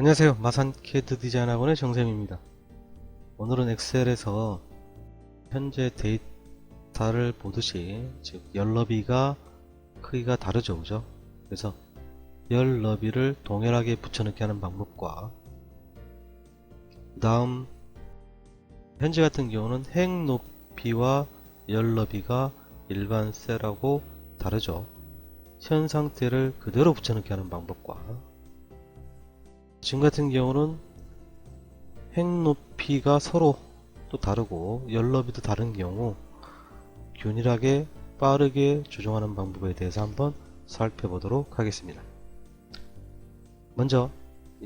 안녕하세요. 마산 CAD 디자인학원의 정쌤입니다. 오늘은 엑셀에서 현재 데이터를 보듯이 즉 열 너비가 크기가 다르죠, 그죠? 그래서 열 너비를 동일하게 붙여넣기 하는 방법과 그 다음 현재 같은 경우는 행 높이와 열 너비가 일반 셀하고 다르죠. 현 상태를 그대로 붙여넣기 하는 방법과 지금 같은 경우는 행 높이가 서로 또 다르고 열 너비도 다른 경우 균일하게 빠르게 조정하는 방법에 대해서 한번 살펴보도록 하겠습니다. 먼저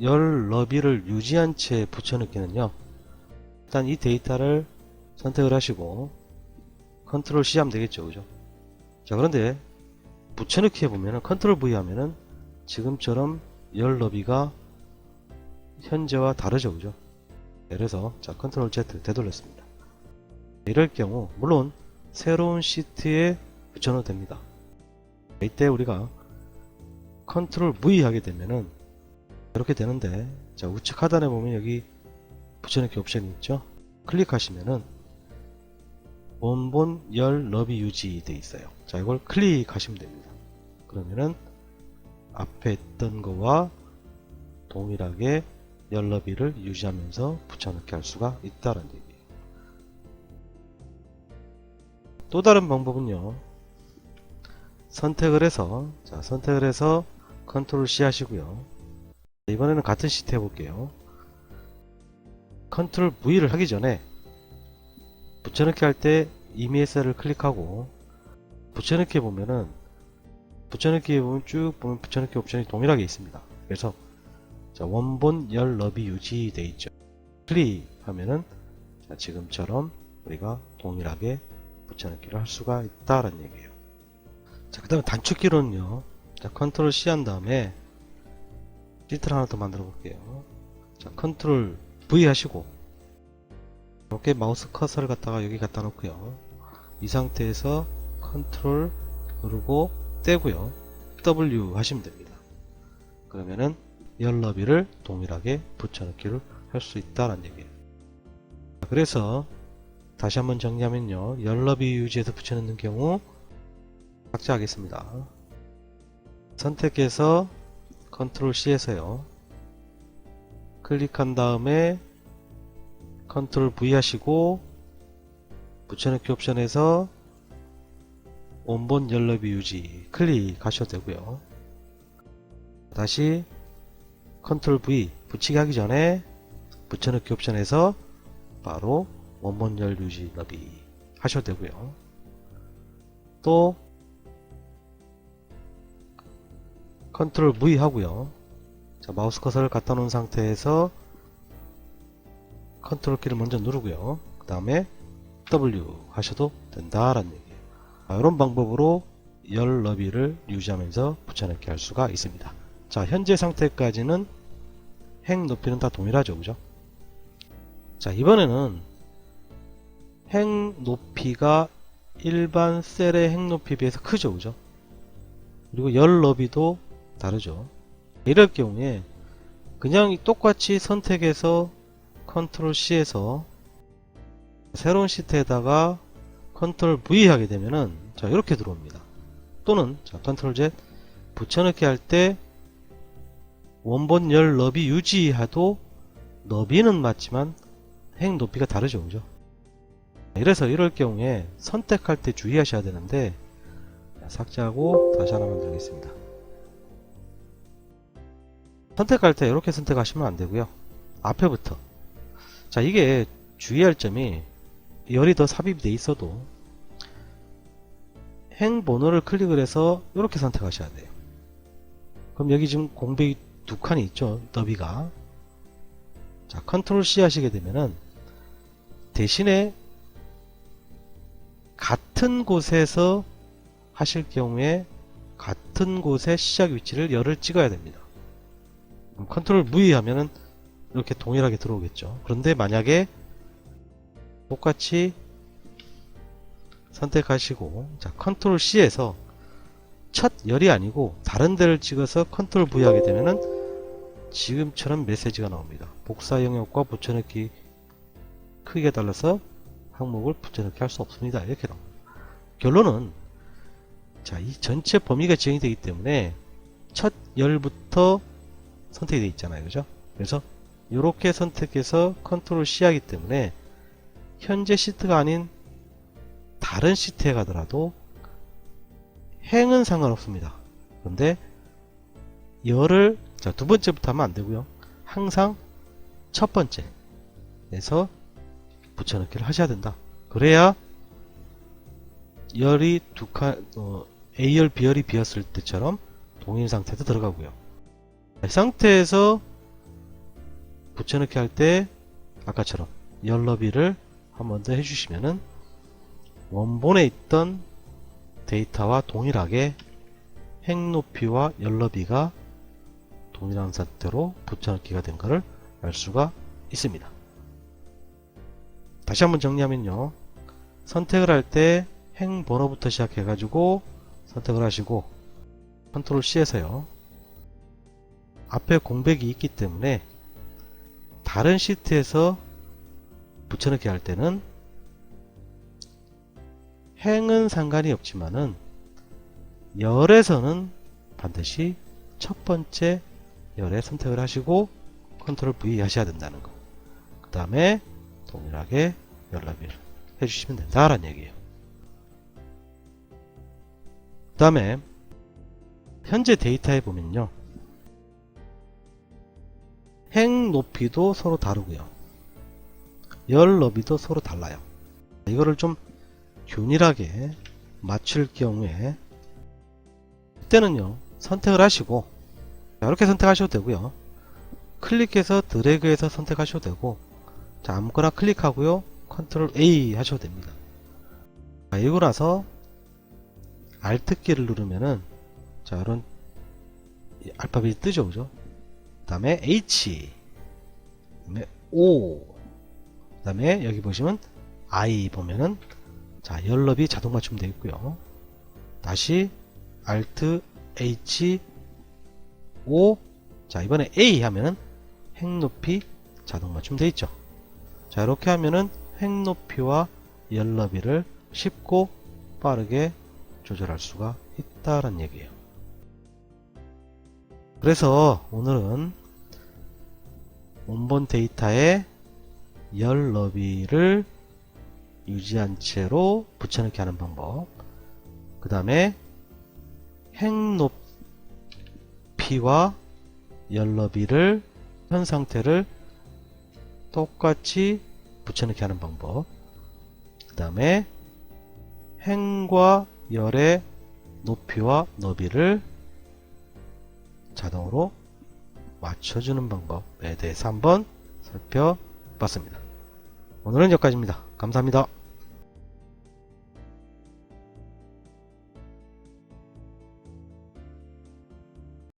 열 너비를 유지한 채 붙여넣기는요, 일단 이 데이터를 선택을 하시고 컨트롤 C 하면 되겠죠, 그죠? 자, 그런데 붙여넣기 해보면은 컨트롤 V 하면은 지금처럼 열 너비가 현재와 다르죠, 그죠? 그래서 자, 컨트롤 Z 되돌렸습니다. 이럴 경우 물론 새로운 시트에 붙여넣어도 됩니다. 이때 우리가 컨트롤 V 하게 되면은 이렇게 되는데, 자, 우측 하단에 보면 여기 붙여넣기 옵션이 있죠. 클릭하시면은 원본 열 너비 유지 돼 있어요. 자, 이걸 클릭하시면 됩니다. 그러면은 앞에 있던 거와 동일하게 열 너비를 유지하면서 붙여넣기 할 수가 있다는 얘기예요. 또 다른 방법은요, 선택을 해서 컨트롤 C 하시고요. 이번에는 같은 시트 해볼게요. 컨트롤 V를 하기 전에 붙여넣기 할 때 이미 셀을 클릭하고 붙여넣기 해보면은 쭉 보면 붙여넣기 옵션이 동일하게 있습니다. 그래서 자, 원본 열 너비 유지 돼 있죠. 클릭하면은 자, 지금처럼 우리가 동일하게 붙여넣기를 할 수가 있다라는 얘기예요. 자, 그 다음에 단축키로는요, 자, 컨트롤 C 한 다음에 시트를 하나 더 만들어 볼게요. 자, 컨트롤 V 하시고 이렇게 마우스 커서를 갖다가 여기 갖다 놓고요, 이 상태에서 컨트롤 누르고 떼고요, W 하시면 됩니다. 그러면은 열 너비를 동일하게 붙여넣기를 할 수 있다는 얘기예요. 그래서 다시 한번 정리하면요, 열 너비 유지해서 붙여넣는 경우 삭제하겠습니다. 선택해서 컨트롤 C에서요, 클릭한 다음에 컨트롤 V 하시고 붙여넣기 옵션에서 원본 열 너비 유지 클릭하셔도 되고요, 다시 컨트롤 V 붙이기 하기 전에 붙여넣기 옵션에서 바로 원본 열 유지 너비 하셔도 되고요, 또 컨트롤 V 하고요, 자, 마우스 커서를 갖다 놓은 상태에서 컨트롤 키를 먼저 누르고요, 그 다음에 W 하셔도 된다라는 얘기예요. 이런 방법으로 열 너비를 유지하면서 붙여넣기 할 수가 있습니다. 자, 현재 상태까지는 행 높이는 다 동일하죠, 그죠? 자, 이번에는 행 높이가 일반 셀의 행 높이에 비해서 크죠, 그죠? 그리고 열 너비도 다르죠. 이럴 경우에 그냥 똑같이 선택해서 컨트롤 C에서 새로운 시트에다가 컨트롤 V 하게 되면은 자, 이렇게 들어옵니다. 또는 자, 컨트롤 Z 붙여넣기 할 때 원본 열 너비 유지해도 너비는 맞지만 행 높이가 다르죠, 그죠? 이래서 이럴 경우에 선택할 때 주의하셔야 되는데, 삭제하고 다시 하나 만들겠습니다. 선택할 때 이렇게 선택하시면 안 되고요, 앞에부터. 자, 이게 주의할 점이 열이 더 삽입이 돼 있어도 행 번호를 클릭을 해서 이렇게 선택하셔야 돼요. 그럼 여기 지금 공백이 두 칸이 있죠, 너비가. 자, 컨트롤 C 하시게 되면은 대신에 같은 곳에서 하실 경우에 같은 곳의 시작 위치를 열을 찍어야 됩니다. 컨트롤 V 하면은 이렇게 동일하게 들어오겠죠. 그런데 만약에 똑같이 선택하시고 자, 컨트롤 C에서 첫 열이 아니고 다른 데를 찍어서 컨트롤 V 하게 되면은 지금처럼 메시지가 나옵니다. 복사 영역과 붙여넣기 크기에 따라서 항목을 붙여넣기 할 수 없습니다. 이렇게 나옵니다. 결론은 자, 이 전체 범위가 지정이 되기 때문에 첫 열부터 선택이 되어 있잖아요. 그죠? 그래서 이렇게 선택해서 컨트롤 C 하기 때문에 현재 시트가 아닌 다른 시트에 가더라도 행은 상관없습니다. 그런데 열을 자, 두 번째부터 하면 안 되고요. 항상 첫 번째에서 붙여넣기를 하셔야 된다. 그래야 열이 두 칸, A열, B열이 비었을 때처럼 동일 상태도 들어가고요. 이 상태에서 붙여넣기 할 때 아까처럼 열 너비를 한 번 더 해주시면은 원본에 있던 데이터와 동일하게 행 높이와 열 너비가 동일한 상태로 붙여넣기가 된 것을 알 수가 있습니다. 다시 한번 정리하면요. 선택을 할 때 행 번호부터 시작해 가지고 선택을 하시고 컨트롤 C에서요. 앞에 공백이 있기 때문에 다른 시트에서 붙여넣기 할 때는 행은 상관이 없지만은 열에서는 반드시 첫 번째 열에 선택을 하시고 컨트롤 V 하셔야 된다는 거. 그 다음에 동일하게 열 너비를 해주시면 된다라는 얘기예요. 그 다음에 현재 데이터에 보면요. 행 높이도 서로 다르고요. 열 너비도 서로 달라요. 이거를 좀 균일하게 맞출 경우에 이때는요. 선택을 하시고 이렇게 선택하셔도 되고요. 클릭해서 드래그해서 선택하셔도 되고 자, 아무거나 클릭하고요. 컨트롤 A 하셔도 됩니다. 자, 이러고 나서 Alt 키를 누르면은 자, 이런 알파벳이 뜨죠. 그죠? 그 다음에 H, 그 다음에 O, 그 다음에 여기 보시면 I 보면은 자, 열 너비 자동 맞춤 되어 있고요. 다시 Alt H O, 자, 이번에 A 하면은 행 높이 자동 맞춤 되어 있죠. 자, 이렇게 하면은 행 높이와 열 너비를 쉽고 빠르게 조절할 수가 있다는 얘기예요. 그래서 오늘은 원본 데이터에 열 너비를 유지한 채로 붙여넣기 하는 방법, 그 다음에 행 높이와 열 너비를 현 상태를 똑같이 붙여넣기 하는 방법, 그 다음에 행과 열의 높이와 너비를 자동으로 맞춰주는 방법에 대해서 한번 살펴봤습니다. 오늘은 여기까지입니다. 감사합니다.